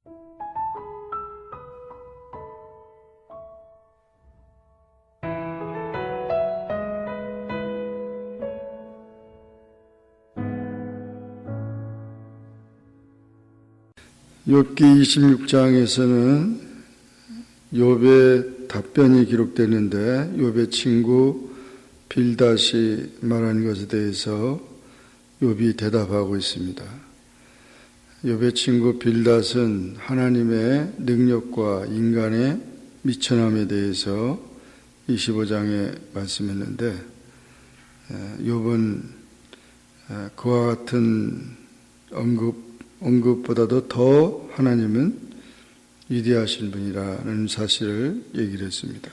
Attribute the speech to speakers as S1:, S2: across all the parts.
S1: 욥기 26장에서는 욥의 답변이 기록되는데 욥의 친구 빌닷이 말한 것에 대해서 욥이 대답하고 있습니다. 욥의 친구 빌닷은 하나님의 능력과 인간의 미천함에 대해서 25장에 말씀했는데 욥은 그와 같은 언급보다도 더 하나님은 위대하신 분이라는 사실을 얘기를 했습니다.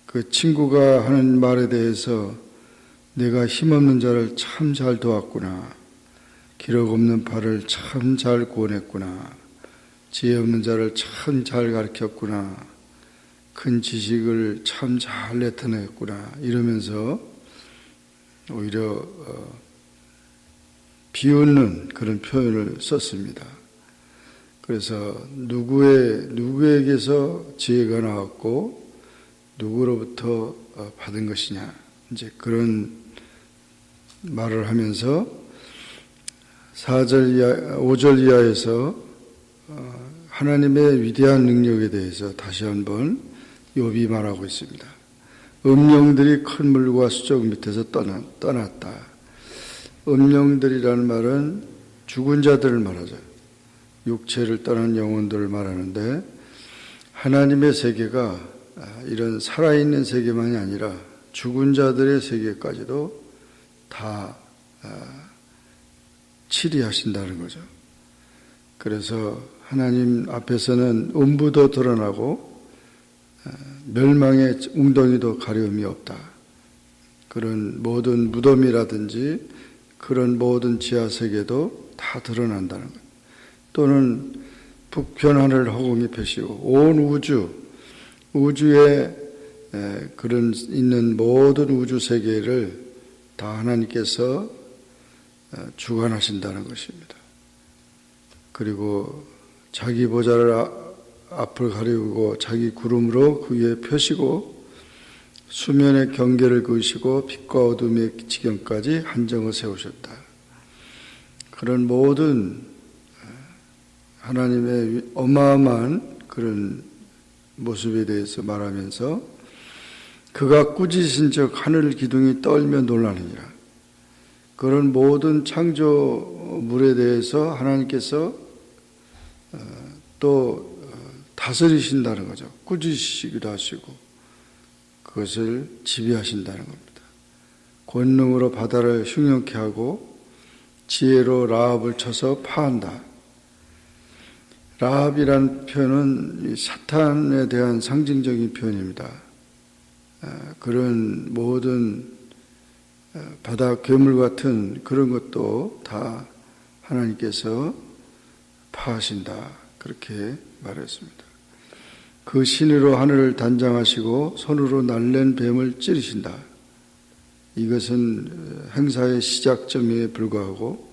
S1: 그 친구가 하는 말에 대해서 내가 힘없는 자를 참 잘 도왔구나. 기력 없는 발을 참 잘 구원했구나. 지혜 없는 자를 참 잘 가르쳤구나. 큰 지식을 참 잘 나타냈구나. 이러면서 오히려 비웃는 그런 표현을 썼습니다. 그래서 누구에게서 지혜가 나왔고 누구로부터 받은 것이냐 이제 그런 말을 하면서 5절 이하에서 하나님의 위대한 능력에 대해서 다시 한번 욥이 말하고 있습니다. 음령들이 큰 물과 수족 밑에서 떠났다. 음령들이라는 말은 죽은 자들을 말하죠. 육체를 떠난 영혼들을 말하는데 하나님의 세계가 이런 살아있는 세계만이 아니라 죽은 자들의 세계까지도 다 치리하신다는 거죠. 그래서 하나님 앞에서는 음부도 드러나고 멸망의 웅덩이도 가려움이 없다. 그런 모든 무덤이라든지 그런 모든 지하세계도 다 드러난다는 것. 또는 북편 하늘 허공이 펴시고 온 우주에 그런 있는 모든 우주 세계를 다 하나님께서 주관하신다는 것입니다. 그리고 자기 보좌를 앞을 가리우고 자기 구름으로 그 위에 펴시고 수면의 경계를 그으시고 빛과 어둠의 지경까지 한정을 세우셨다. 그런 모든 하나님의 어마어마한 그런 모습에 대해서 말하면서 그가 꾸짖으신 즉 하늘 기둥이 떨며 놀라느니라. 그런 모든 창조물에 대해서 하나님께서 또 다스리신다는 거죠. 꾸짖으시기도 하시고 그것을 지배하신다는 겁니다. 권능으로 바다를 흉흉케 하고 지혜로 라합을 쳐서 파한다. 라합이라는 표현은 사탄에 대한 상징적인 표현입니다. 그런 모든 바다 괴물 같은 그런 것도 다 하나님께서 파하신다. 그렇게 말했습니다. 그 신으로 하늘을 단장하시고 손으로 날랜 뱀을 찌르신다. 이것은 행사의 시작점에 불과하고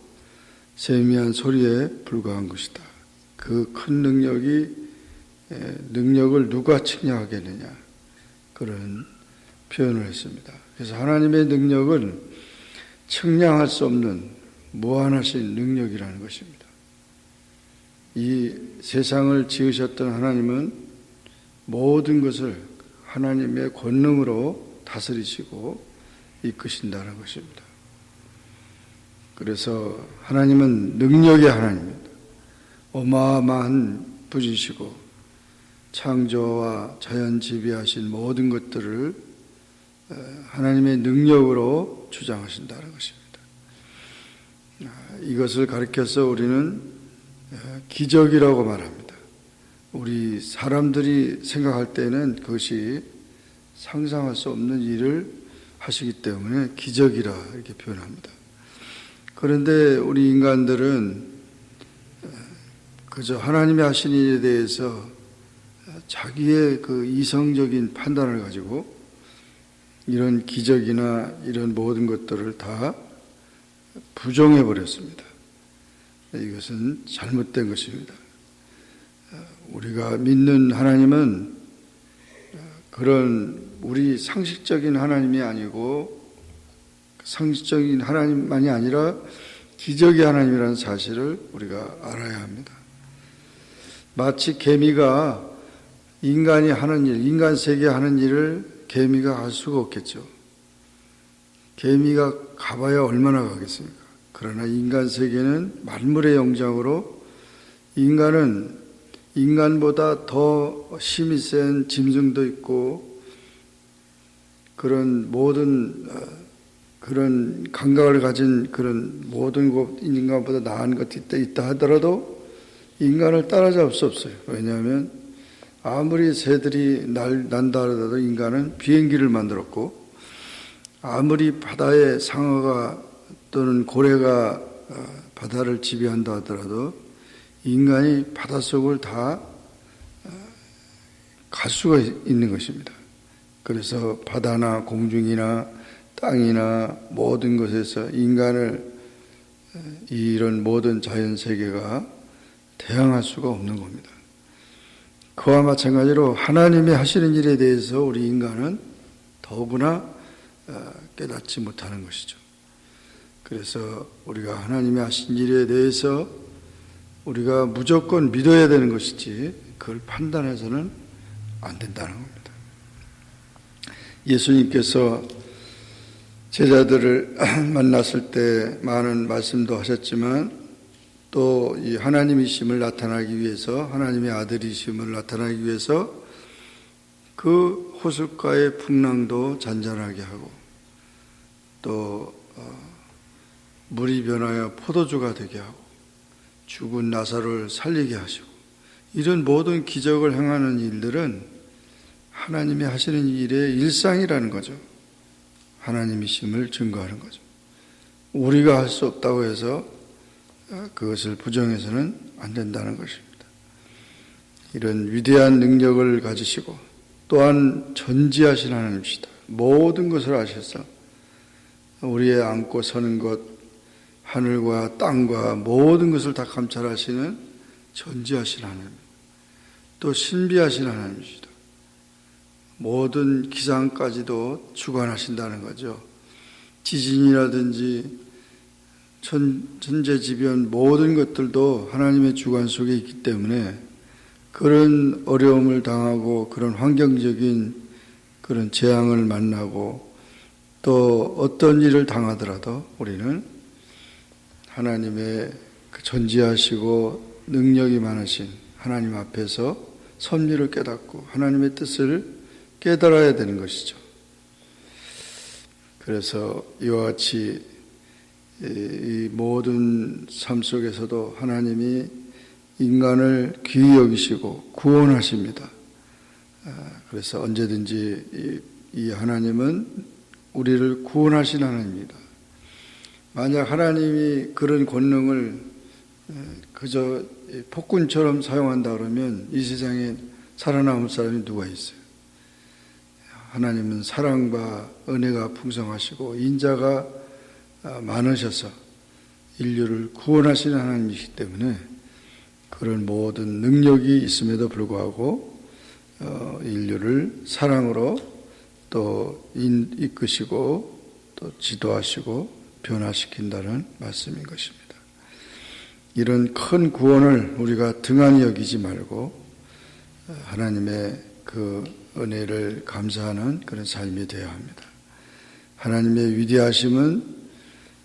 S1: 세미한 소리에 불과한 것이다. 그 큰 능력을 누가 측량하겠느냐 그런 표현을 했습니다. 그래서 하나님의 능력은 측량할 수 없는 무한하신 능력이라는 것입니다. 이 세상을 지으셨던 하나님은 모든 것을 하나님의 권능으로 다스리시고 이끄신다는 것입니다. 그래서 하나님은 능력의 하나님입니다. 어마어마한 분이시고 창조와 자연 지배하신 모든 것들을 하나님의 능력으로 주장하신다는 것입니다. 이것을 가리켜서 우리는 기적이라고 말합니다. 우리 사람들이 생각할 때는 그것이 상상할 수 없는 일을 하시기 때문에 기적이라 이렇게 표현합니다. 그런데 우리 인간들은 그저 하나님이 하신 일에 대해서 자기의 그 이성적인 판단을 가지고 이런 기적이나 이런 모든 것들을 다 부정해 버렸습니다. 이것은 잘못된 것입니다. 우리가 믿는 하나님은 그런 우리 상식적인 하나님이 아니고 상식적인 하나님만이 아니라 기적의 하나님이라는 사실을 우리가 알아야 합니다. 마치 개미가 인간이 하는 일, 인간 세계에 하는 일을 개미가 할 수가 없겠죠. 개미가 가봐야 얼마나 가겠습니까? 그러나 인간 세계는 만물의 영장으로 인간은 인간보다 더 힘이 센 짐승도 있고 그런 모든 그런 감각을 가진 그런 모든 것 인간보다 나은 것이 있다 하더라도 인간을 따라잡을 수 없어요. 왜냐하면 아무리 새들이 난다 하더라도 인간은 비행기를 만들었고 아무리 바다의 상어가 또는 고래가 바다를 지배한다 하더라도 인간이 바닷속을 다 갈 수가 있는 것입니다. 그래서 바다나 공중이나 땅이나 모든 것에서 인간을 이런 모든 자연 세계가 대항할 수가 없는 겁니다. 그와 마찬가지로 하나님이 하시는 일에 대해서 우리 인간은 더구나 깨닫지 못하는 것이죠. 그래서 우리가 하나님이 하신 일에 대해서 우리가 무조건 믿어야 되는 것이지 그걸 판단해서는 안 된다는 겁니다. 예수님께서 제자들을 만났을 때 많은 말씀도 하셨지만 또 이 하나님이심을 나타나기 위해서 하나님의 아들이심을 나타나기 위해서 그 호숫가의 풍랑도 잔잔하게 하고 또 물이 변하여 포도주가 되게 하고 죽은 나사로를 살리게 하시고 이런 모든 기적을 행하는 일들은 하나님이 하시는 일의 일상이라는 거죠. 하나님이심을 증거하는 거죠. 우리가 할 수 없다고 해서 그것을 부정해서는 안 된다는 것입니다. 이런 위대한 능력을 가지시고 또한 전지하신 하나님이시다. 모든 것을 아셔서 우리의 안고 서는 것, 하늘과 땅과 모든 것을 다 감찰하시는 전지하신 하나님, 또 신비하신 하나님이시다. 모든 기상까지도 주관하신다는 거죠. 지진이라든지 천재지변 모든 것들도 하나님의 주관 속에 있기 때문에 그런 어려움을 당하고 그런 환경적인 그런 재앙을 만나고 또 어떤 일을 당하더라도 우리는 하나님의 그 전지하시고 능력이 많으신 하나님 앞에서 섭리를 깨닫고 하나님의 뜻을 깨달아야 되는 것이죠. 그래서 이와 같이 이 모든 삶 속에서도 하나님이 인간을 귀히 여기시고 구원하십니다. 그래서 언제든지 이 하나님은 우리를 구원하신 하나님입니다. 만약 하나님이 그런 권능을 그저 폭군처럼 사용한다 그러면 이 세상에 살아남을 사람이 누가 있어요? 하나님은 사랑과 은혜가 풍성하시고 인자가 많으셔서 인류를 구원하시는 하나님이시기 때문에 그런 모든 능력이 있음에도 불구하고 인류를 사랑으로 또 이끄시고 또 지도하시고 변화시킨다는 말씀인 것입니다. 이런 큰 구원을 우리가 등한히 여기지 말고 하나님의 그 은혜를 감사하는 그런 삶이 되어야 합니다. 하나님의 위대하심은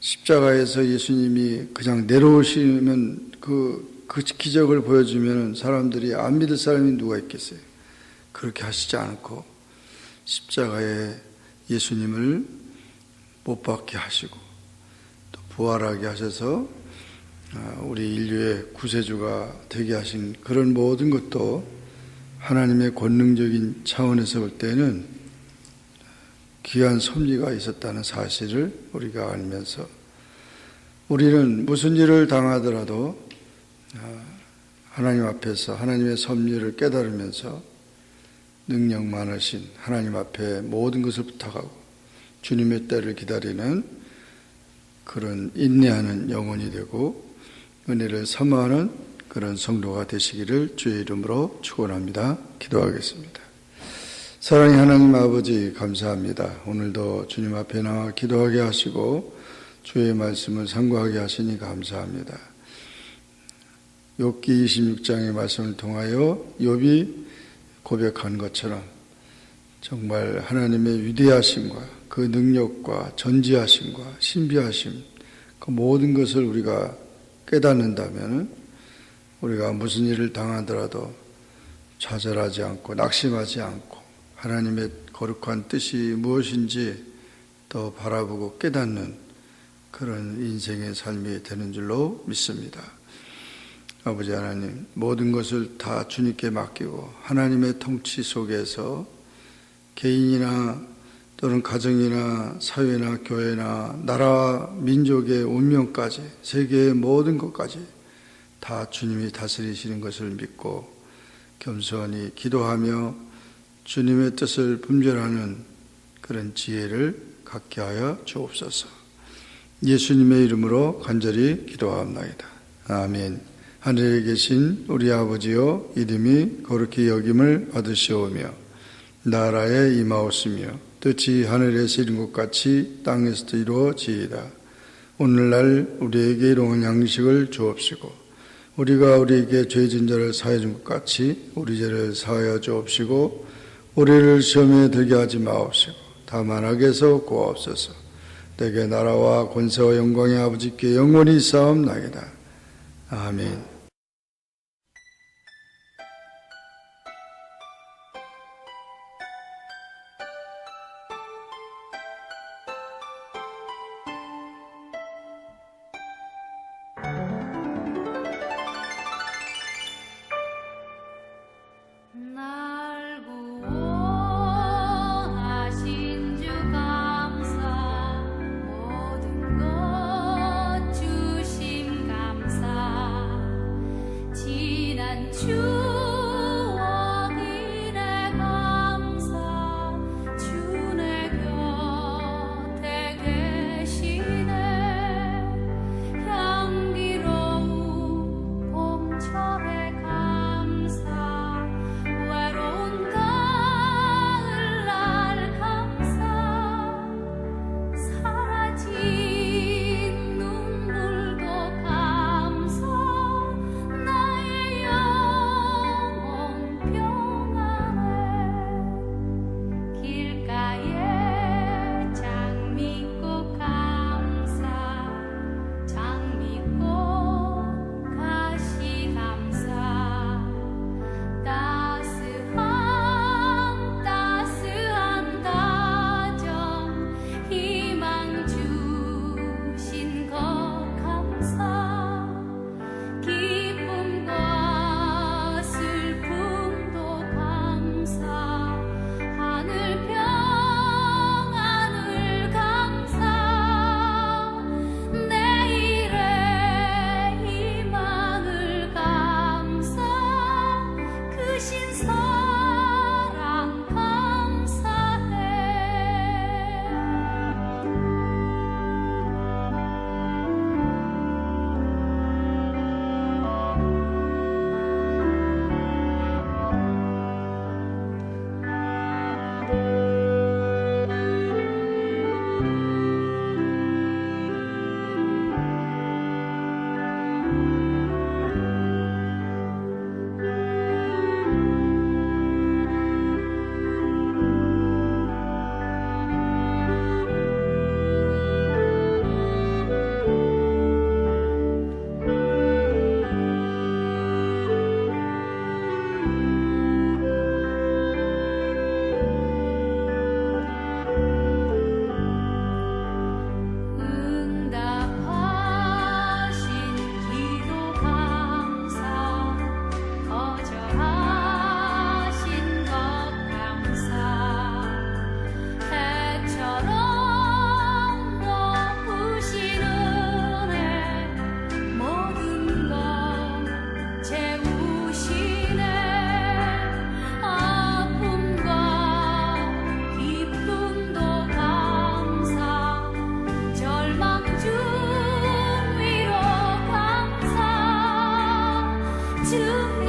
S1: 십자가에서 예수님이 그냥 내려오시면 그 기적을 보여주면 사람들이 안 믿을 사람이 누가 있겠어요? 그렇게 하시지 않고 십자가에 예수님을 못 박게 하시고 또 부활하게 하셔서 우리 인류의 구세주가 되게 하신 그런 모든 것도 하나님의 권능적인 차원에서 볼 때는 귀한 섭리가 있었다는 사실을 우리가 알면서 우리는 무슨 일을 당하더라도 하나님 앞에서 하나님의 섭리를 깨달으면서 능력 많으신 하나님 앞에 모든 것을 부탁하고 주님의 때를 기다리는 그런 인내하는 영혼이 되고 은혜를 사모하는 그런 성도가 되시기를 주의 이름으로 축원합니다. 기도하겠습니다. 사랑의 하나님 아버지 감사합니다. 오늘도 주님 앞에 나와 기도하게 하시고 주의 말씀을 상고하게 하시니 감사합니다. 욥기 26장의 말씀을 통하여 욥이 고백한 것처럼 정말 하나님의 위대하심과 그 능력과 전지하심과 신비하심 그 모든 것을 우리가 깨닫는다면 우리가 무슨 일을 당하더라도 좌절하지 않고 낙심하지 않고 하나님의 거룩한 뜻이 무엇인지 더 바라보고 깨닫는 그런 인생의 삶이 되는 줄로 믿습니다. 아버지 하나님, 모든 것을 다 주님께 맡기고 하나님의 통치 속에서 개인이나 또는 가정이나 사회나 교회나 나라와 민족의 운명까지 세계의 모든 것까지 다 주님이 다스리시는 것을 믿고 겸손히 기도하며 주님의 뜻을 분별하는 그런 지혜를 갖게 하여 주옵소서. 예수님의 이름으로 간절히 기도하옵나이다. 아멘. 하늘에 계신 우리 아버지여, 이름이 거룩히 여김을 받으시오며 나라에 임하옵시며 뜻이 하늘에서 이룬 것 같이 땅에서도 이루어지이다. 오늘날 우리에게 일용할 양식을 주옵시고 우리가 우리에게 죄진 자를 사하여 준 것 같이 우리 죄를 사하여 주옵시고 우리를 시험에 들게 하지 마옵시고 다만 악에서 구하옵소서. 내게 나라와 권세와 영광의 아버지께 영원히 쌓옵나이다. 아멘.
S2: 날 구원하신 주 감사, 모든 것 주심 감사. 주